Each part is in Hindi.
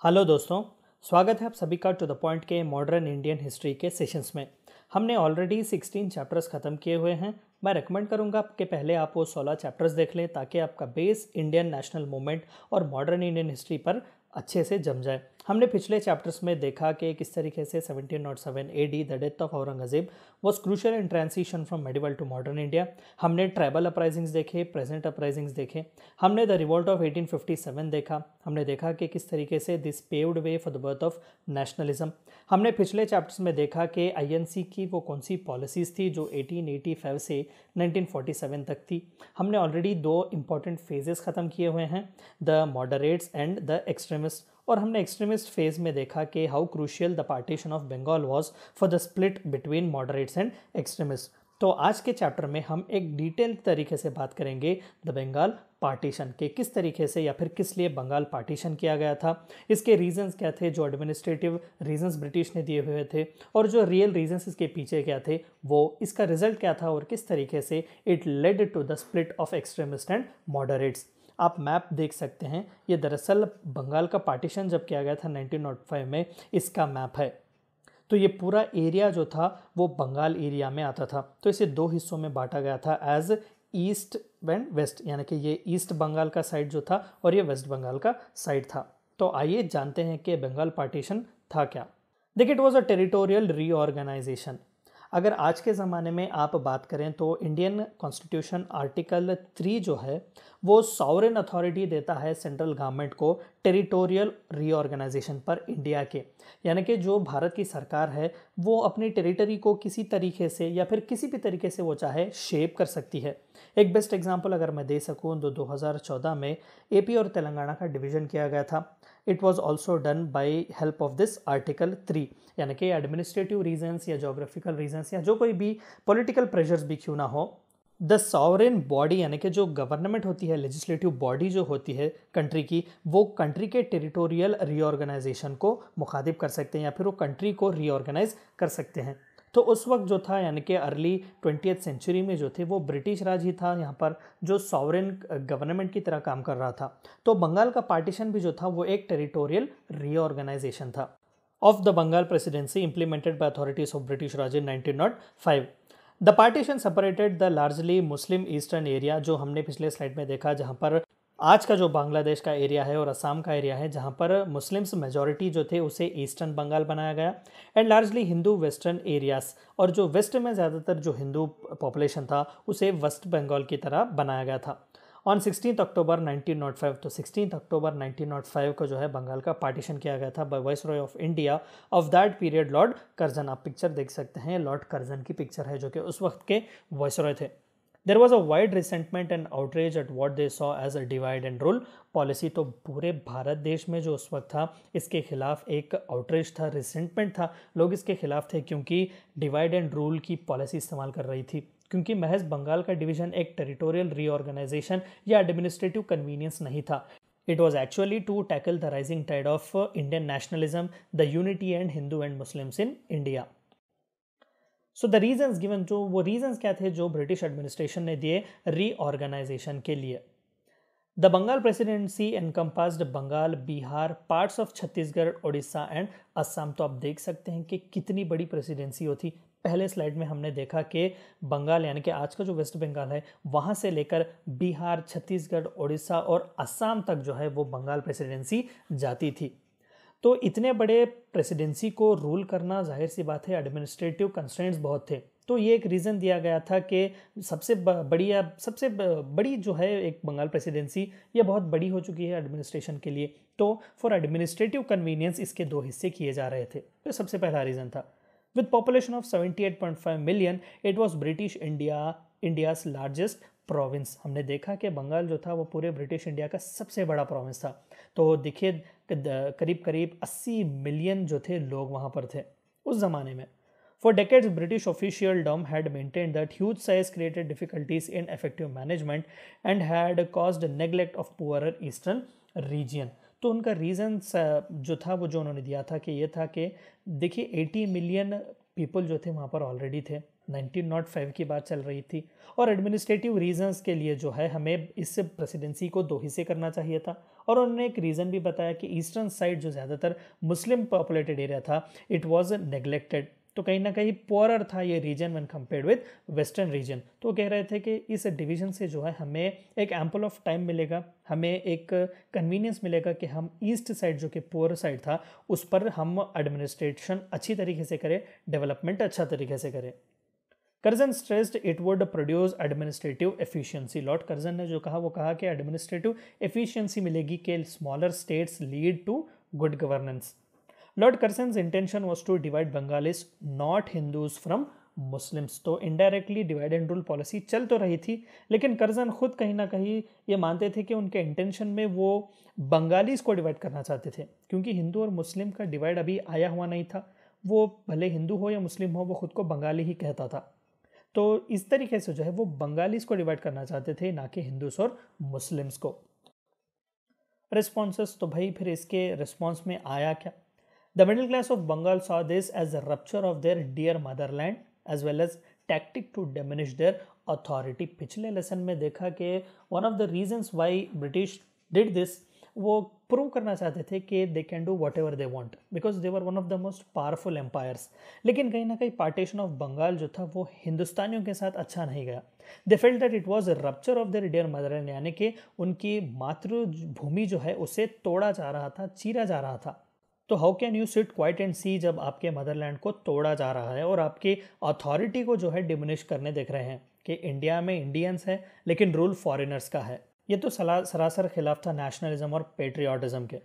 हेलो दोस्तों, स्वागत है आप सभी का टू द पॉइंट के मॉडर्न इंडियन हिस्ट्री के सेशंस में। हमने ऑलरेडी 16 चैप्टर्स ख़त्म किए हुए हैं। मैं रेकमेंड करूंगा कि पहले आप वो 16 चैप्टर्स देख लें ताकि आपका बेस इंडियन नेशनल मूवमेंट और मॉडर्न इंडियन हिस्ट्री पर अच्छे से जम जाए। हमने पिछले चैप्टर्स में देखा कि किस तरीके से 1707 AD the death of Aurangzeb was crucial in transition from medieval to modern India. हमने ट्राइबल अपराइजिंग्स देखे, प्रेजेंट अपराइजिंग्स देखे, हमने द रिवोल्ट ऑफ 1857 देखा। हमने देखा कि किस तरीके से this paved way for the birth of nationalism. हमने पिछले चैप्टर्स में देखा कि आईएनसी की वो कौन सी पॉलिसीज़ थी जो 1885 से 1947 तक थी। हमने ऑलरेडी दो इंपॉर्टेंट फेजेस ख़त्म किए हुए हैं, the moderates and the extremist. और हमने एक्सट्रीमिस्ट फेज में देखा कि how crucial the partition of Bengal was for the split between moderates and extremist. तो आज के चैप्टर में हम एक डिटेल तरीके से बात करेंगे द बंगाल पार्टीशन के, किस तरीके से या फिर किस लिए बंगाल पार्टीशन किया गया था, इसके रीजंस क्या थे, जो एडमिनिस्ट्रेटिव रीजंस ब्रिटिश ने दिए हुए थे और जो रियल रीजंस इसके पीछे क्या थे, वो इसका रिजल्ट क्या था और किस तरीके से it led to the split of extremist and moderates. आप मैप देख सकते हैं, ये दरअसल बंगाल का पार्टीशन जब किया गया था 1905 में, इसका मैप है। तो ये पूरा एरिया जो था वो बंगाल एरिया में आता था। तो इसे दो हिस्सों में बांटा गया था एज ईस्ट एंड वेस्ट, यानी कि ये ईस्ट बंगाल का साइड जो था और ये वेस्ट बंगाल का साइड था। तो आइए जानते हैं कि बंगाल पार्टीशन था क्या। देखिए, it was a territorial reorganisation. अगर आज के ज़माने में आप बात करें तो इंडियन कॉन्स्टिट्यूशन आर्टिकल 3 जो है वो सॉवरेन अथॉरिटी देता है सेंट्रल गवर्नमेंट को टेरिटोरियल रीऑर्गेनाइजेशन पर इंडिया के, यानी कि जो भारत की सरकार है वो अपनी टेरिटरी को किसी तरीके से या फिर किसी भी तरीके से वो चाहे शेप कर सकती है। एक बेस्ट एग्जांपल अगर मैं दे सकूं तो 2014 में एपी और तेलंगाना का डिवीज़न किया गया था। It was also done by help of this article 3, यानी कि एडमिनिस्ट्रेटिव रीजंस या जोग्राफिकल रीजंस या जो कोई भी पॉलिटिकल प्रेशर्स भी क्यों ना हो, द सॉवरेन बॉडी यानी कि जो गवर्नमेंट होती है, लेजिस्लेटिव बॉडी जो होती है कंट्री की, वो कंट्री के टेरिटोरियल रीऑर्गेनाइजेशन को मुखातिब कर सकते हैं या फिर वो कंट्री को रीऑर्गेनाइज कर सकते हैं। तो उस वक्त जो था यानी कि अर्ली 20th सेंचुरी में जो थे वो ब्रिटिश राज ही था यहाँ पर, जो सॉवरेन गवर्नमेंट की तरह काम कर रहा था। तो बंगाल का पार्टीशन भी जो था वो एक टेरिटोरियल रीऑर्गेनाइजेशन था of the Bengal Presidency implemented by authorities of British Raj in 1905. The partition separated the largely Muslim eastern area, जो हमने पिछले स्लाइड में देखा, जहाँ पर आज का जो बांग्लादेश का एरिया है और असम का एरिया है, जहाँ पर मुस्लिम्स मेजॉरिटी जो थे उसे ईस्टर्न बंगाल बनाया गया, and largely Hindu western areas, और जो वेस्ट में ज़्यादातर जो हिंदू पॉपुलेशन था उसे वेस्ट बंगाल की तरह बनाया गया था। ऑन 16 अक्टूबर 1905, तो 16 अक्टूबर 1905 को जो है बंगाल का पार्टीशन किया गया था by viceroy of India of that period lord Curzon. आप पिक्चर देख सकते हैं, लॉर्ड कर्जन की पिक्चर है जो कि उस वक्त के वाइसरॉय थे। There was a wide resentment and outrage at what they saw as a divide and rule policy. तो पूरे भारत देश में जो उस वक्त था इसके खिलाफ एक आउटरेज था, रिसेंटमेंट था, लोग इसके खिलाफ थे क्योंकि डिवाइड एंड रूल की पॉलिसी इस्तेमाल कर रही थी, क्योंकि महज बंगाल का डिवीजन एक टेरिटोरियल रीऑर्गेनाइजेशन या एडमिनिस्ट्रेटिव कन्वीनियंस नहीं था। It was actually to tackle the rising tide of Indian nationalism, the unity and Hindu and Muslims in India. So the reasons given, जो वो रीजंस क्या थे जो ब्रिटिश एडमिनिस्ट्रेशन ने दिए रीऑर्गेनाइजेशन के लिए। The Bengal presidency encompassed Bengal, Bihar, parts of Chhattisgarh, Orissa and Assam. तो आप देख सकते हैं कि कितनी बड़ी प्रेसिडेंसी होती। पहले स्लाइड में हमने देखा कि बंगाल यानी कि आज का जो वेस्ट बंगाल है वहाँ से लेकर बिहार, छत्तीसगढ़, उड़ीसा और असम तक जो है वो बंगाल प्रेसिडेंसी जाती थी। तो इतने बड़े प्रेसिडेंसी को रूल करना जाहिर सी बात है एडमिनिस्ट्रेटिव कंस्ट्रेंट्स बहुत थे। तो ये एक रीज़न दिया गया था कि सबसे बड़ी जो है एक बंगाल प्रेसिडेंसी, ये बहुत बड़ी हो चुकी है एडमिनिस्ट्रेशन के लिए। तो फॉर एडमिनिस्ट्रेटिव कन्वीनियंस इसके दो हिस्से किए जा रहे थे। तो सबसे पहला रीज़न था with population of 78.5 million it was British India's largest province. हमने देखा कि बंगाल जो था वो पूरे ब्रिटिश इंडिया का सबसे बड़ा प्रोविंस था। तो देखिए करीब करीब 80 मिलियन जो थे लोग वहाँ पर थे उस ज़माने में। For decades, British officialdom had maintained that huge size created difficulties in effective management and had caused neglect of poorer eastern region. तो उनका रीज़न जो था वो जो उन्होंने दिया था कि ये था कि देखिए 80 मिलियन पीपल जो थे वहाँ पर ऑलरेडी थे, 1905 की बात चल रही थी, और एडमिनिस्ट्रेटिव रीजंस के लिए जो है हमें इस प्रेसिडेंसी को दो हिस्से करना चाहिए था, और उन्होंने एक रीज़न भी बताया कि ईस्टर्न साइड जो ज़्यादातर मुस्लिम पॉपुलेटेड एरिया था, इट वाज नेग्लेक्टेड, तो कहीं ना कहीं पुअरर था ये region when compared with western region. तो कह रहे थे कि इस डिवीजन से जो है हमें एक एम्पल ऑफ टाइम मिलेगा, हमें एक कन्वीनियंस मिलेगा कि हम ईस्ट साइड जो कि पुअर साइड था उस पर हम एडमिनिस्ट्रेशन अच्छी तरीके से करें, डेवलपमेंट अच्छा तरीके से करें। Curzon stressed it would produce administrative efficiency. Lord Curzon ने जो कहा वो कहा कि एडमिनिस्ट्रेटिव एफिशिएंसी मिलेगी कि smaller states lead to good governance. Lord Curzon's intention was to divide Bengalis not Hindus from Muslims. तो indirectly divide and rule policy चल तो रही थी, लेकिन कर्जन खुद कहीं ना कहीं ये मानते थे कि उनके इंटेंशन में वो बंगालीज को डिवाइड करना चाहते थे, क्योंकि हिंदू और मुस्लिम का डिवाइड अभी आया हुआ नहीं था। वो भले हिंदू हो या मुस्लिम हो, वो खुद को बंगाली ही कहता था। तो इस तरीके से जो है वो बंगालीज को डिवाइड करना चाहते थे, ना कि हिंदूस और मुस्लिम्स को। रिस्पॉन्सेस, तो भाई फिर इसके रिस्पॉन्स में आया क्या? The middle class of Bengal saw this as a rupture of their dear motherland as well as tactic to diminish their authority। पिछले लेसन में देखा कि one of the reasons why British did this, वो प्रूव करना चाहते थे कि they can do whatever they want because they were one of the most powerful empires. लेकिन कहीं ना कहीं पार्टीशन ऑफ बंगाल जो था वो हिंदुस्तानियों के साथ अच्छा नहीं गया। They felt that it was a rupture of their dear motherland, यानी कि उनकी मातृभूमि जो है उसे तोड़ा जा रहा था, चीरा जा रहा था। तो how can you sit quite and see जब आपके मदरलैंड को तोड़ा जा रहा है और आपकी अथॉरिटी को जो है डिमिनिश करने देख रहे हैं कि इंडिया में इंडियंस है लेकिन रूल फॉरेनर्स का है। ये तो सरासर खिलाफ था नेशनलिज्म और पेट्रियाटिज्म के।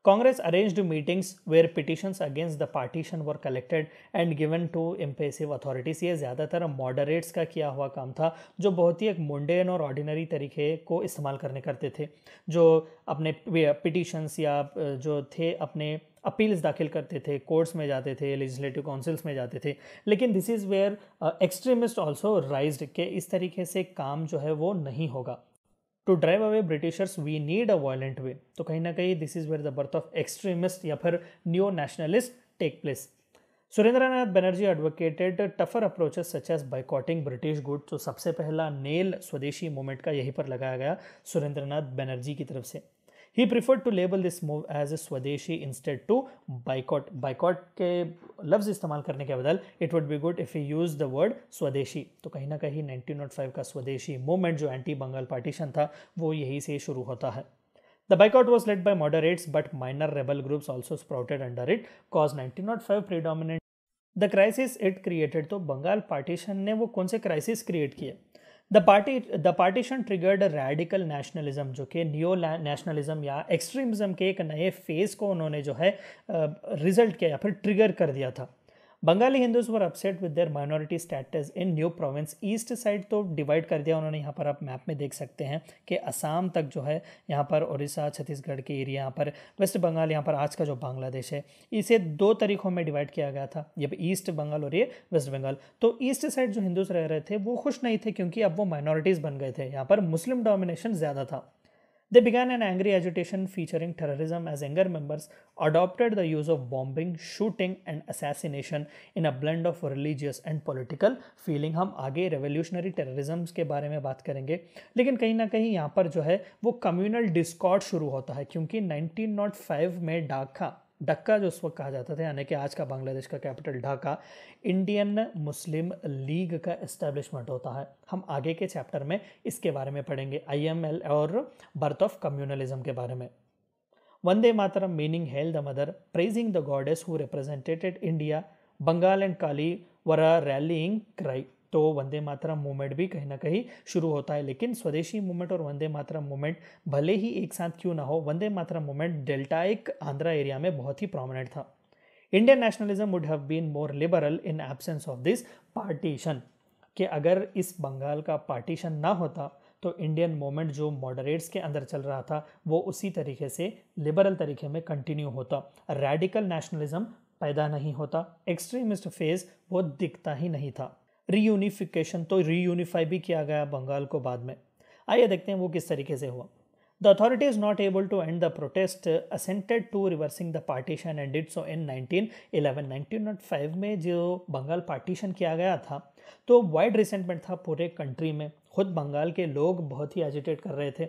Congress arranged meetings where petitions against the partition were collected and given to impassive authorities। ये ज़्यादातर मॉडरेट्स का किया हुआ काम था, जो बहुत ही एक मुंडेन और ऑर्डिनरी तरीके को इस्तेमाल करते थे, जो अपने पिटिशंस या जो थे अपने अपील्स दाखिल करते थे, कोर्ट्स में जाते थे, लेजिस्लेटिव काउंसिल्स में जाते थे। लेकिन this is where extremist also raised के इस तरीके से काम जो है वो नहीं होगा। To drive away Britishers we need a violent way. तो कहीं ना कहीं this is where the birth of extremist या फिर neo nationalist take place. Surendranath Banerjee advocated tougher approaches such as boycotting British good. तो सबसे पहला नेल स्वदेशी मूवमेंट का यहीं पर लगाया गया सुरेंद्रनाथ बनर्जी की तरफ से। He preferred to label this move as a swadeshi instead to boycott. Boycott के लफ्ज़ इस्तेमाल करने के बदल it would be good if you use the word स्वदेशी। तो कहीं ना कहीं 1905 का स्वदेशी मूवमेंट जो एंटी बंगाल पार्टीशन था वो यही से शुरू होता है। The boycott was led by moderates, but minor rebel groups also sprouted under it, cause 1905 predominant the crisis it created। तो बंगाल पार्टीशन ने वो कौन से क्राइसिस क्रिएट किए? The partition triggered radical nationalism, जो कि नियो नेशनलिज्म या एक्सट्रीमिज्म के एक नए फेज को उन्होंने जो है रिजल्ट किया या फिर ट्रिगर कर दिया था। Bengali Hindus were upset with their minority status in new province. East side तो डिवाइड कर दिया उन्होंने, यहाँ पर आप मैप में देख सकते हैं कि असम तक जो है, यहाँ पर उड़ीसा छत्तीसगढ़ के एरिया, यहाँ पर वेस्ट बंगाल, यहाँ पर आज का जो बांग्लादेश है, इसे दो तरीक़ों में डिवाइड किया गया था, ये ईस्ट बंगाल और ये वेस्ट बंगाल। तो ईस्ट साइड जो हिंदूज रह रहे थे वो खुश नहीं थे, क्योंकि अब वो माइनॉरिटीज़ बन गए थे, यहाँ पर मुस्लिम डोमिनेशन ज़्यादा था। They began an angry agitation featuring terrorism as younger members adopted the use of bombing, shooting and assassination in a blend of religious and political feeling। हम आगे revolutionary terrorism के बारे में बात करेंगे, लेकिन कहीं ना कहीं यहाँ पर जो है वो कम्युनल डिस्कॉर्ड शुरू होता है, क्योंकि 1905 में ढाका जो उस वक्त कहा जाता था, यानी कि आज का बांग्लादेश का capital Dhaka, Indian Muslim league का एस्टेब्लिशमेंट होता है। हम आगे के चैप्टर में इसके बारे में पढ़ेंगे, IML और बर्थ ऑफ कम्युनलिज्म के बारे में। Vande Mataram meaning hail the mother, praising the goddess who represented India, Bengal and Kali were a rallying cry. तो वंदे मातरम मूवमेंट भी कहीं ना कहीं शुरू होता है, लेकिन स्वदेशी मूवमेंट और वंदे मातरम मूवमेंट भले ही एक साथ क्यों ना हो, Vande Mataram movement deltaic Andhra area में बहुत ही प्रोमिनेंट था। Indian nationalism would have been more liberal in absence of this partition, कि अगर इस बंगाल का पार्टीशन ना होता तो इंडियन मूवमेंट जो मॉडरेट्स के अंदर चल रहा था वो उसी तरीके से लिबरल तरीके में कंटिन्यू होता, रेडिकल नेशनलिज्म पैदा नहीं होता, एक्सट्रीमिस्ट फेज वो दिखता ही नहीं था। रीयूनिफिकेशन, तो रीयूनिफाई भी किया गया बंगाल को बाद में। आइए देखते हैं वो किस तरीके से हुआ। The authorities not able to end the protest assented to reversing the partition and did so in 1911। 1905 में जो बंगाल पार्टीशन किया गया था तो वाइड रिसेंटमेंट था पूरे कंट्री में, खुद बंगाल के लोग बहुत ही एजिटेट कर रहे थे।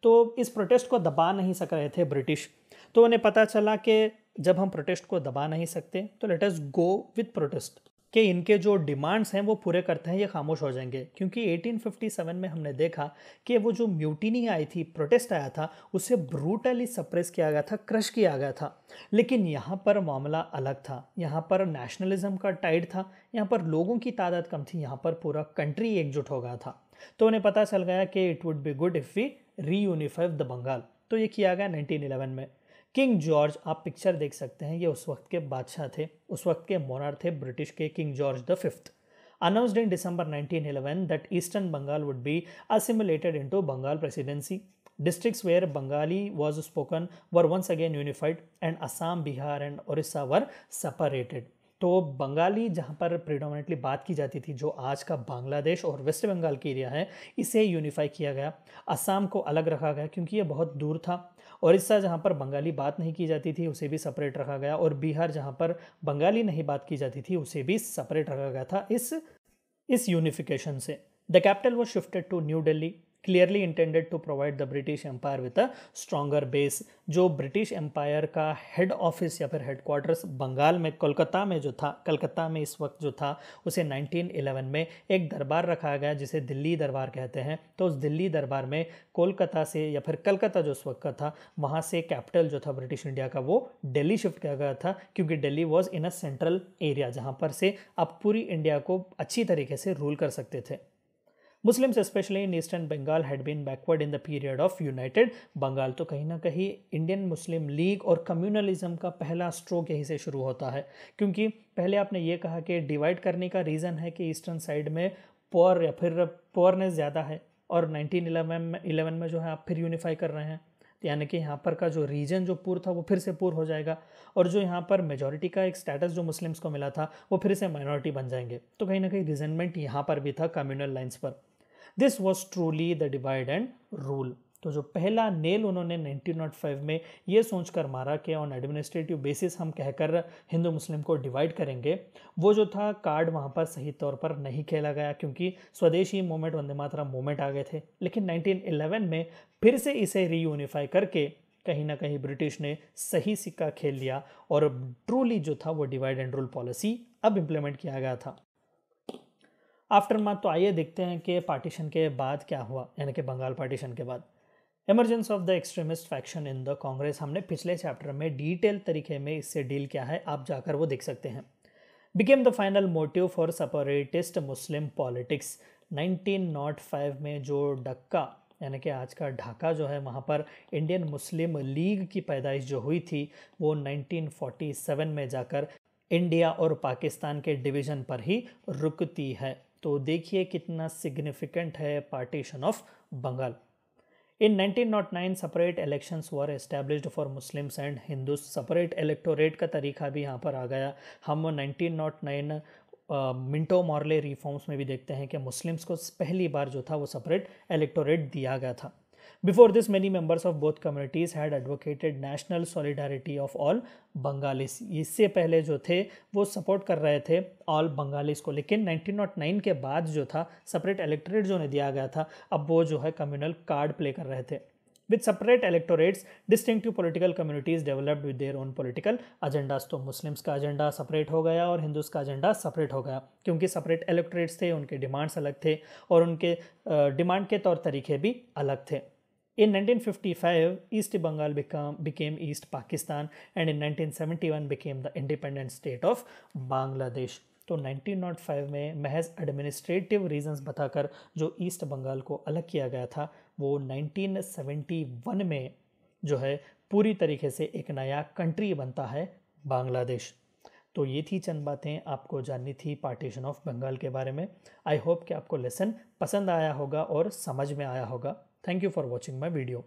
तो इस प्रोटेस्ट को दबा नहीं सक रहे थे ब्रिटिश। तो उन्हें पता चला कि जब हम प्रोटेस्ट को दबा नहीं सकते तो let us go with protest, कि इनके जो डिमांड्स हैं वो पूरे करते हैं, ये खामोश हो जाएंगे। क्योंकि 1857 में हमने देखा कि वो जो म्यूटिनी आई थी, प्रोटेस्ट आया था, उसे ब्रूटली सप्रेस किया गया था, क्रश किया गया था। लेकिन यहाँ पर मामला अलग था, यहाँ पर नेशनलिज्म का टाइड था, यहाँ पर लोगों की तादाद कम थी, यहाँ पर पूरा कंट्री एकजुट हो गया था। तो उन्हें पता चल गया कि it would be good if we reunify the Bengal. तो ये किया गया 1911 में। किंग जॉर्ज, आप पिक्चर देख सकते हैं, ये उस वक्त के बादशाह थे, उस वक्त के मोनार्क थे ब्रिटिश के, king George the fifth. announced in December 1911 that Eastern Bengal would be assimilated into Bengal Presidency. Districts where Bengali was spoken were once again unified and Assam, Bihar and Orissa were separated. तो बंगाली जहाँ पर प्रिडोमिनेटली बात की जाती थी, जो आज का बांग्लादेश और वेस्ट बंगाल की एरिया है, इसे यूनिफाई किया गया। असम को अलग रखा गया क्योंकि ये बहुत दूर था। उड़ीसा जहाँ पर बंगाली बात नहीं की जाती थी उसे भी सेपरेट रखा गया, और बिहार जहाँ पर बंगाली नहीं बात की जाती थी उसे भी सेपरेट रखा गया था इस यूनिफिकेशन से। The capital was shifted to New Delhi, clearly intended to provide the British empire with a stronger base. जो ब्रिटिश एम्पायर का हेड ऑफिस या फिर हेडक्वार्टर्स बंगाल में, कोलकाता में जो था, कलकत्ता में इस वक्त जो था, उसे 1911 में एक दरबार रखा गया जिसे दिल्ली दरबार कहते हैं। तो उस दिल्ली दरबार में कोलकाता से या फिर कलकत्ता जो उस वक्त का था, वहाँ से कैपिटल जो था ब्रिटिश इंडिया का वो दिल्ली शिफ्ट किया गया था, क्योंकि Delhi was in a central area जहाँ पर से आप पूरी इंडिया को अच्छी तरीके से रूल कर सकते थे। Muslims, especially in Eastern Bengal, had been backward in the period of United Bengal। तो कहीं ना कहीं इंडियन मुस्लिम लीग और कम्युनलिज्म का पहला स्ट्रोक यहीं से शुरू होता है। क्योंकि पहले आपने ये कहा कि डिवाइड करने का रीज़न है कि ईस्टर्न साइड में पुअर या फिर पुअरनेस ज़्यादा है, और 1911 में जो है आप फिर यूनिफाई कर रहे हैं, यानी कि यहाँ पर का जो रीजन जो पुअर था वो फिर से पुअर हो जाएगा, और जो यहाँ पर मेजॉरिटी का एक स्टेटस जो मुस्लिम्स को मिला था वो फिर से माइनॉरिटी बन जाएंगे। तो कहीं ना कहीं रिजेंटमेंट यहाँ पर भी था कम्युनल लाइन्स पर। This was truly the divide and rule. तो जो पहला नेल उन्होंने 1905 में ये सोचकर मारा कि ऑन एडमिनिस्ट्रेटिव बेसिस हम कहकर हिंदू मुस्लिम को डिवाइड करेंगे, वो जो था कार्ड वहाँ पर सही तौर पर नहीं खेला गया, क्योंकि स्वदेशी मूवमेंट, वंदे मातरम मूवमेंट आ गए थे। लेकिन 1911 में फिर से इसे रीयूनिफाई करके कहीं ना कहीं ब्रिटिश ने सही सिक्का खेल लिया, और ट्रूली जो था वो डिवाइड एंड रूल पॉलिसी अब इम्प्लीमेंट किया गया था। आफ्टर मार्च, तो आइए देखते हैं कि पार्टीशन के बाद क्या हुआ, यानी कि बंगाल पार्टीशन के बाद। Emergence of the extremist faction in the Congress, हमने पिछले चैप्टर में डिटेल तरीके में इससे डील किया है, आप जाकर वो देख सकते हैं। Became the final motive for separatist Muslim politics. 1905 में जो डक्का यानी कि आज का ढाका जो है, वहाँ पर इंडियन मुस्लिम लीग की पैदाइश जो हुई थी वो 1947 में जाकर इंडिया और पाकिस्तान के डिवीज़न पर ही रुकती है। तो देखिए कितना सिग्निफिकेंट है partition of Bengal. In 1909 separate elections were established for Muslims and Hindus. Separate electorate का तरीका भी यहाँ पर आ गया। हम 1909 मिंटो मॉर्ले रिफॉर्म्स में भी देखते हैं कि मुस्लिम्स को पहली बार जो था वो सेपरेट इलेक्टोरेट दिया गया था। Before this, many members of both communities had advocated national solidarity of all Bengalis। इससे पहले जो थे वो सपोर्ट कर रहे थे ऑल बंगालीज को, लेकिन 1909 के बाद जो था सेपरेट इलेक्टोरेट जो उन्हें दिया गया था, अब वो जो है कम्युनल कार्ड प्ले कर रहे थे। With separate electorates, distinctive political communities developed with their own political agendas. तो मुस्लिम्स का एजेंडा सेपरेट हो गया और हिंदूज का एजेंडा सेपरेट हो गया, क्योंकि सेपरेट इलेक्टोरेट्स थे, उनके डिमांड्स अलग थे और उनके डिमांड के तौर तरीके भी अलग थे। In 1955, East Bengal became East Pakistan, and in 1971 became the independent state of Bangladesh। तो 1905 में महज एडमिनिस्ट्रेटिव रीजंस बताकर जो ईस्ट बंगाल को अलग किया गया था, वो 1971 में जो है पूरी तरीके से एक नया कंट्री बनता है बांग्लादेश। तो ये थी चंद बातें आपको जाननी थी पार्टीशन ऑफ बंगाल के बारे में। आई होप कि आपको लेसन पसंद आया होगा और समझ में आया होगा। Thank you for watching my video.